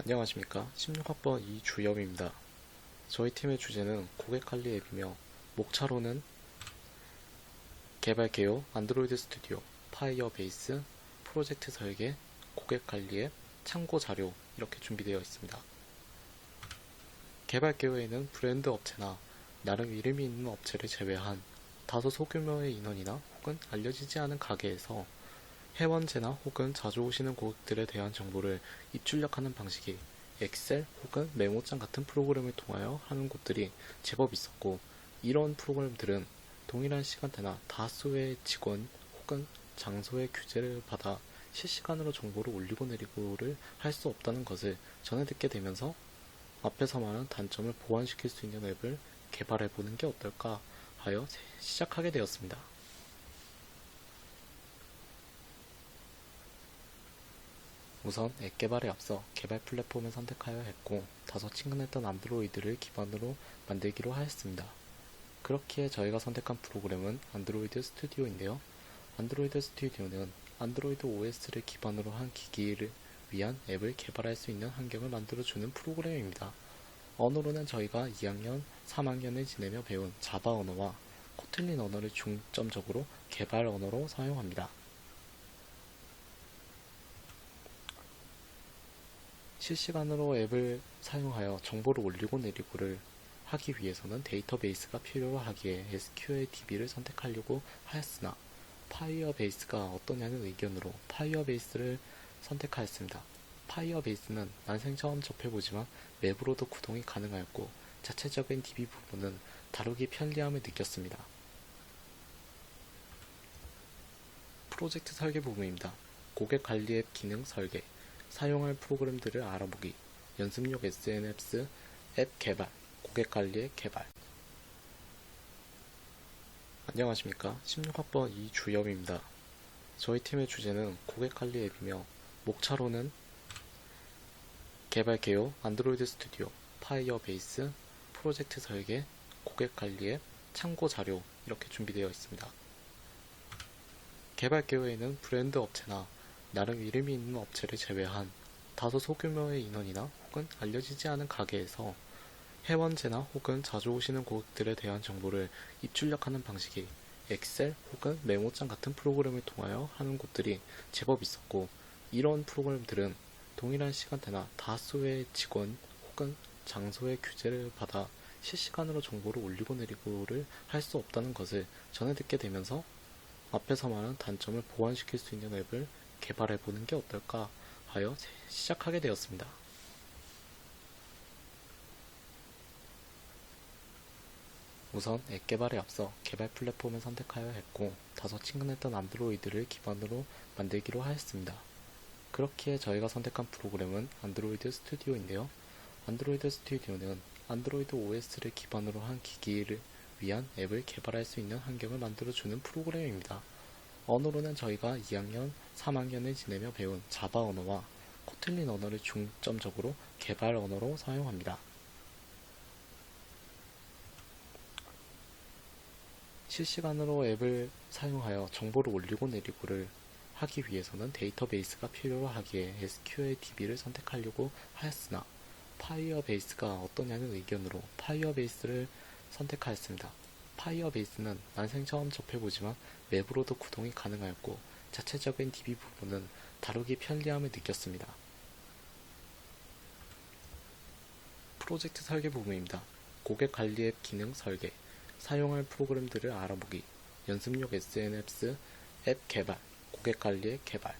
안녕하십니까. 16학번 이주엽입니다. 저희 팀의 주제는 고객관리 앱이며 목차로는 개발 개요, 안드로이드 스튜디오, 파이어베이스, 프로젝트 설계, 고객관리 앱, 참고 자료 이렇게 준비되어 있습니다. 개발 개요에는 브랜드 업체나 나름 이름이 있는 업체를 제외한 다소 소규모의 인원이나 혹은 알려지지 않은 가게에서 회원제나 혹은 자주 오시는 고객들에 대한 정보를 입출력하는 방식이 엑셀 혹은 메모장 같은 프로그램을 통하여 하는 곳들이 제법 있었고, 이런 프로그램들은 동일한 시간대나 다수의 직원 혹은 장소의 규제를 받아 실시간으로 정보를 올리고 내리고를 할 수 없다는 것을 전해 듣게 되면서 앞에서 말한 단점을 보완시킬 수 있는 앱을 개발해 보는 게 어떨까 하여 시작하게 되었습니다. 우선 앱 개발에 앞서 개발 플랫폼을 선택하여야 했고, 다소 친근했던 안드로이드를 기반으로 만들기로 하였습니다. 그렇기에 저희가 선택한 프로그램은 안드로이드 스튜디오인데요. 안드로이드 스튜디오는 안드로이드 OS를 기반으로 한 기기를 위한 앱을 개발할 수 있는 환경을 만들어주는 프로그램입니다. 언어로는 저희가 2학년, 3학년을 지내며 배운 자바 언어와 코틀린 언어를 중점적으로 개발 언어로 사용합니다. 실시간으로 앱을 사용하여 정보를 올리고 내리고를 하기 위해서는 데이터베이스가 필요하기에 SQLDB를 선택하려고 하였으나 파이어베이스가 어떠냐는 의견으로 파이어베이스를 선택하였습니다. 파이어베이스는 난생 처음 접해보지만 웹으로도 구동이 가능하였고, 자체적인 DB 부분은 다루기 편리함을 느꼈습니다. 프로젝트 설계 부분입니다. 고객 관리 앱 기능 설계, 사용할 프로그램들을 알아보기, 연습용 SNS 앱 개발, 고객관리 앱 개발. 안녕하십니까. 16학번 이주엽입니다. 저희 팀의 주제는 고객관리 앱이며 목차로는 개발 개요, 안드로이드 스튜디오, 파이어베이스, 프로젝트 설계, 고객관리 앱, 참고 자료 이렇게 준비되어 있습니다. 개발 개요에는 브랜드 업체나 나름 이름이 있는 업체를 제외한 다소 소규모의 인원이나 혹은 알려지지 않은 가게에서 회원제나 혹은 자주 오시는 고객들에 대한 정보를 입출력하는 방식이 엑셀 혹은 메모장 같은 프로그램을 통하여 하는 곳들이 제법 있었고, 이런 프로그램들은 동일한 시간대나 다수의 직원 혹은 장소의 규제를 받아 실시간으로 정보를 올리고 내리고를 할 수 없다는 것을 전해 듣게 되면서 앞에서 말한 단점을 보완시킬 수 있는 앱을 개발해 보는 게 어떨까 하여 시작하게 되었습니다. 우선 앱 개발에 앞서 개발 플랫폼을 선택하여야 했고, 다소 친근했던 안드로이드를 기반으로 만들기로 하였습니다. 그렇기에 저희가 선택한 프로그램은 안드로이드 스튜디오인데요. 안드로이드 스튜디오는 안드로이드 OS를 기반으로 한 기기를 위한 앱을 개발할 수 있는 환경을 만들어주는 프로그램입니다. 언어로는 저희가 2학년, 3학년을 지내며 배운 자바 언어와 코틀린 언어를 중점적으로 개발 언어로 사용합니다. 실시간으로 앱을 사용하여 정보를 올리고 내리고를 하기 위해서는 데이터베이스가 필요하기에 SQLDB를 선택하려고 하였으나 파이어베이스가 어떠냐는 의견으로 파이어베이스를 선택하였습니다. 파이어베이스는 난생 처음 접해보지만 웹으로도 구동이 가능하였고, 자체적인 DB 부분은 다루기 편리함을 느꼈습니다. 프로젝트 설계 부분입니다. 고객 관리 앱 기능 설계, 사용할 프로그램들을 알아보기, 연습용 SNS 앱 개발, 고객 관리 앱 개발.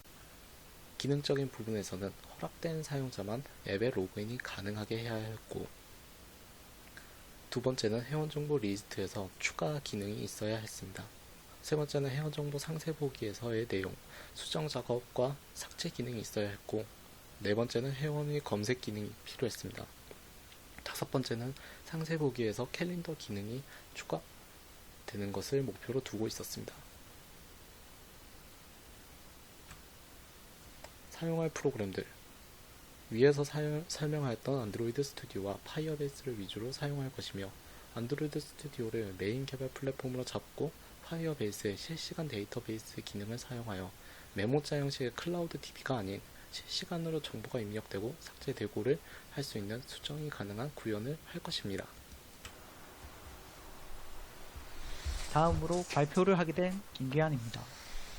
기능적인 부분에서는 허락된 사용자만 앱에 로그인이 가능하게 해야 했고, 두 번째는 회원정보 리스트에서 추가 기능이 있어야 했습니다. 세 번째는 회원정보 상세 보기에서의 내용, 수정 작업과 삭제 기능이 있어야 했고, 네 번째는 회원의 검색 기능이 필요했습니다. 다섯 번째는 상세 보기에서 캘린더 기능이 추가되는 것을 목표로 두고 있었습니다. 사용할 프로그램들, 위에서 설명하였던 안드로이드 스튜디오와 파이어베이스를 위주로 사용할 것이며, 안드로이드 스튜디오를 메인 개발 플랫폼으로 잡고 파이어베이스의 실시간 데이터베이스 기능을 사용하여 메모자 형식의 클라우드 DB가 아닌 실시간으로 정보가 입력되고 삭제되고를 할 수 있는 수정이 가능한 구현을 할 것입니다. 다음으로 발표를 하게 된 김기환입니다.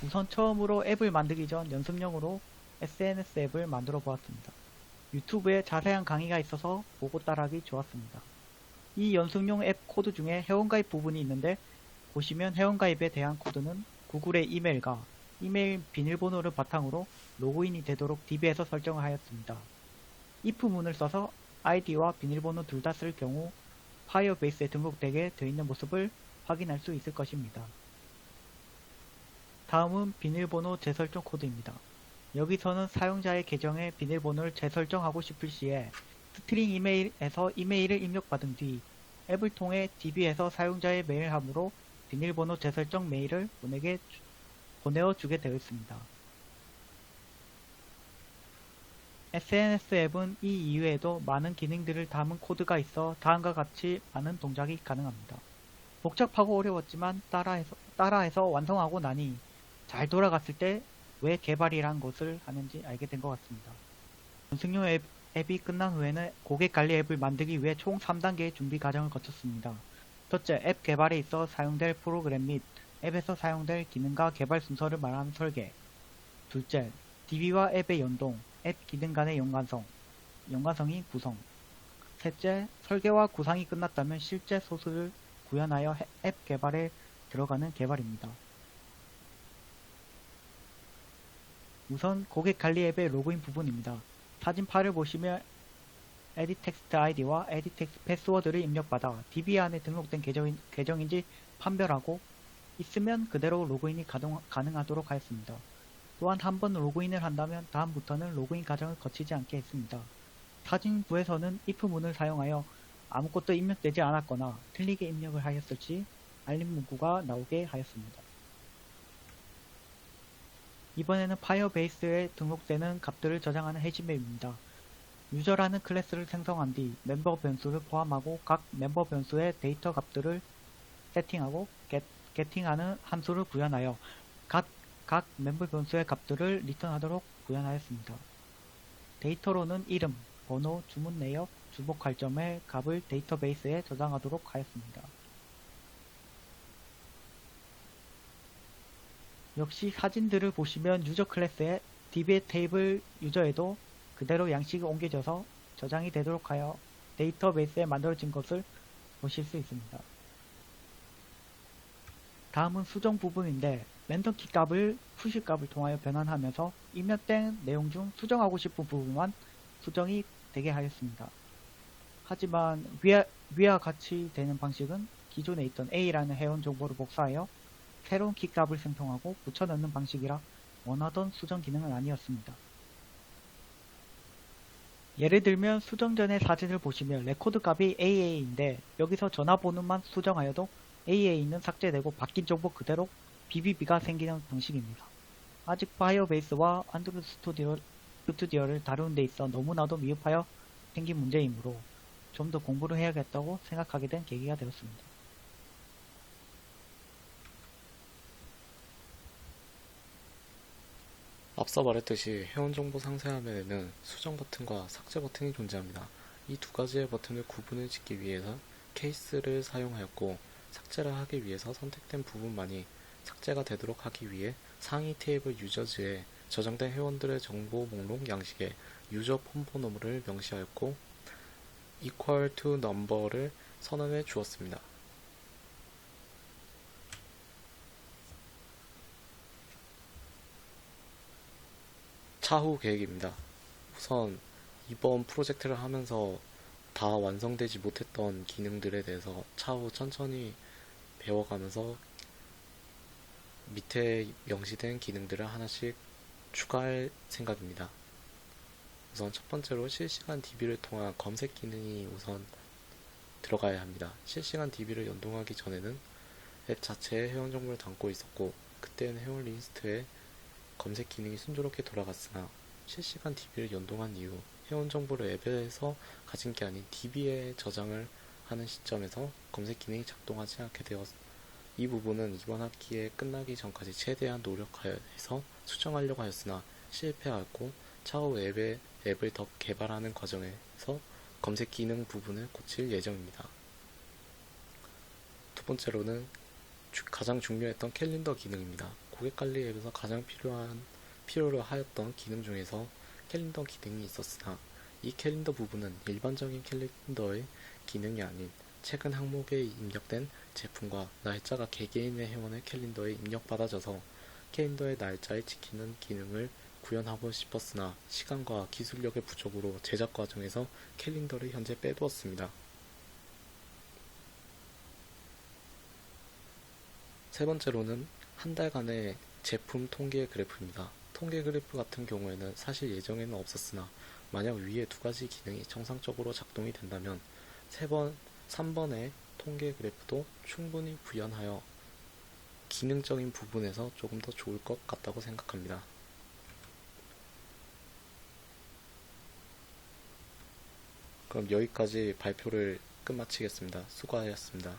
우선 처음으로 앱을 만들기 전 연습용으로 SNS 앱을 만들어 보았습니다. 유튜브에 자세한 강의가 있어서 보고 따라하기 좋았습니다. 이 연습용 앱 코드 중에 회원가입 부분이 있는데 보시면 회원가입에 대한 코드는 구글의 이메일과 이메일 비밀번호를 바탕으로 로그인이 되도록 DB에서 설정을 하였습니다. if 문을 써서 아이디와 비밀번호 둘 다 쓸 경우 파이어베이스에 등록되게 되어 있는 모습을 확인할 수 있을 것입니다. 다음은 비밀번호 재설정 코드입니다. 여기서는 사용자의 계정에 비밀번호를 재설정하고 싶을 시에 스트링 이메일에서 이메일을 입력받은 뒤 앱을 통해 DB에서 사용자의 메일함으로 비밀번호 재설정 메일을 보내어 주게 되어 있습니다. SNS 앱은 이 이외에도 많은 기능들을 담은 코드가 있어 다음과 같이 많은 동작이 가능합니다. 복잡하고 어려웠지만 따라해서 완성하고 나니 잘 돌아갔을 때 왜 개발이란 것을 하는지 알게 된 것 같습니다. 연습용 앱이 끝난 후에는 고객관리 앱을 만들기 위해 총 3단계의 준비 과정을 거쳤습니다. 첫째, 앱 개발에 있어 사용될 프로그램 및 앱에서 사용될 기능과 개발 순서를 말하는 설계. 둘째, DB와 앱의 연동, 앱 기능 간의 연관성이 구성. 셋째, 설계와 구상이 끝났다면 실제 소스를 구현하여 앱 개발에 들어가는 개발입니다. 우선 고객 관리 앱의 로그인 부분입니다. 사진 파일을 보시면 edit text id와 edit text 패스워드를 입력받아 DB 안에 등록된 계정인지 판별하고 있으면 그대로 로그인이 가능하도록 하였습니다. 또한 한번 로그인을 한다면 다음부터는 로그인 과정을 거치지 않게 했습니다. 사진부에서는 if 문을 사용하여 아무것도 입력되지 않았거나 틀리게 입력을 하였을지 알림 문구가 나오게 하였습니다. 이번에는 파이어베이스에 등록되는 값들을 저장하는 해시맵입니다. 유저라는 클래스를 생성한 뒤 멤버 변수를 포함하고 각 멤버 변수의 데이터 값들을 세팅하고 getting하는 함수를 구현하여 각 멤버 변수의 값들을 리턴하도록 구현하였습니다. 데이터로는 이름, 번호, 주문 내역, 주복 관점의 값을 데이터베이스에 저장하도록 하였습니다. 역시 사진들을 보시면 유저 클래스의 DB 테이블 유저에도 그대로 양식이 옮겨져서 저장이 되도록 하여 데이터베이스에 만들어진 것을 보실 수 있습니다. 다음은 수정 부분인데 랜덤 키 값을 푸시 값을 통하여 변환하면서 입력된 내용 중 수정하고 싶은 부분만 수정이 되게 하였습니다. 하지만 위와 같이 되는 방식은 기존에 있던 A라는 회원 정보를 복사하여 새로운 키값을 생성하고 붙여넣는 방식이라 원하던 수정 기능은 아니었습니다. 예를 들면 수정 전의 사진을 보시면 레코드 값이 AA인데 여기서 전화번호만 수정하여도 AA는 삭제되고 바뀐 정보 그대로 BBB가 생기는 방식입니다. 아직 파이어베이스와 안드로이드 스튜디오를 다루는 데 있어 너무나도 미흡하여 생긴 문제이므로 좀 더 공부를 해야겠다고 생각하게 된 계기가 되었습니다. 앞서 말했듯이 회원정보 상세 화면에는 수정 버튼과 삭제 버튼이 존재합니다. 이 두 가지의 버튼을 구분을 짓기 위해서 케이스를 사용하였고 삭제를 하기 위해서 선택된 부분만이 삭제가 되도록 하기 위해 상위 테이블 유저즈에 저장된 회원들의 정보 목록 양식에 유저 폰 번호를 명시하였고 equal to number를 선언해 주었습니다. 차후 계획입니다. 우선 이번 프로젝트를 하면서 다 완성되지 못했던 기능들에 대해서 차후 천천히 배워가면서 밑에 명시된 기능들을 하나씩 추가할 생각입니다. 우선 첫 번째로 실시간 DB를 통한 검색 기능이 우선 들어가야 합니다. 실시간 DB를 연동하기 전에는 앱 자체에 회원 정보를 담고 있었고 그때는 회원 리스트에 검색 기능이 순조롭게 돌아갔으나 실시간 DB를 연동한 이후 회원 정보를 앱에서 가진 게 아닌 DB에 저장을 하는 시점에서 검색 기능이 작동하지 않게 이 부분은 이번 학기에 끝나기 전까지 최대한 노력하여서 수정하려고 하였으나 실패하였고 차후 앱을 더 개발하는 과정에서 검색 기능 부분을 고칠 예정입니다. 두 번째로는 가장 중요했던 캘린더 기능입니다. 고객 관리 앱에서 가장 필요로 하였던 기능 중에서 캘린더 기능이 있었으나 이 캘린더 부분은 일반적인 캘린더의 기능이 아닌 최근 항목에 입력된 제품과 날짜가 개개인의 회원의 캘린더에 입력받아져서 캘린더의 날짜를 지키는 기능을 구현하고 싶었으나 시간과 기술력의 부족으로 제작 과정에서 캘린더를 현재 빼두었습니다. 세 번째로는 한 달간의 제품 통계 그래프입니다. 통계 그래프 같은 경우에는 사실 예정에는 없었으나 만약 위에 두 가지 기능이 정상적으로 작동이 된다면 3번의 통계 그래프도 충분히 구현하여 기능적인 부분에서 조금 더 좋을 것 같다고 생각합니다. 그럼 여기까지 발표를 끝마치겠습니다. 수고하셨습니다.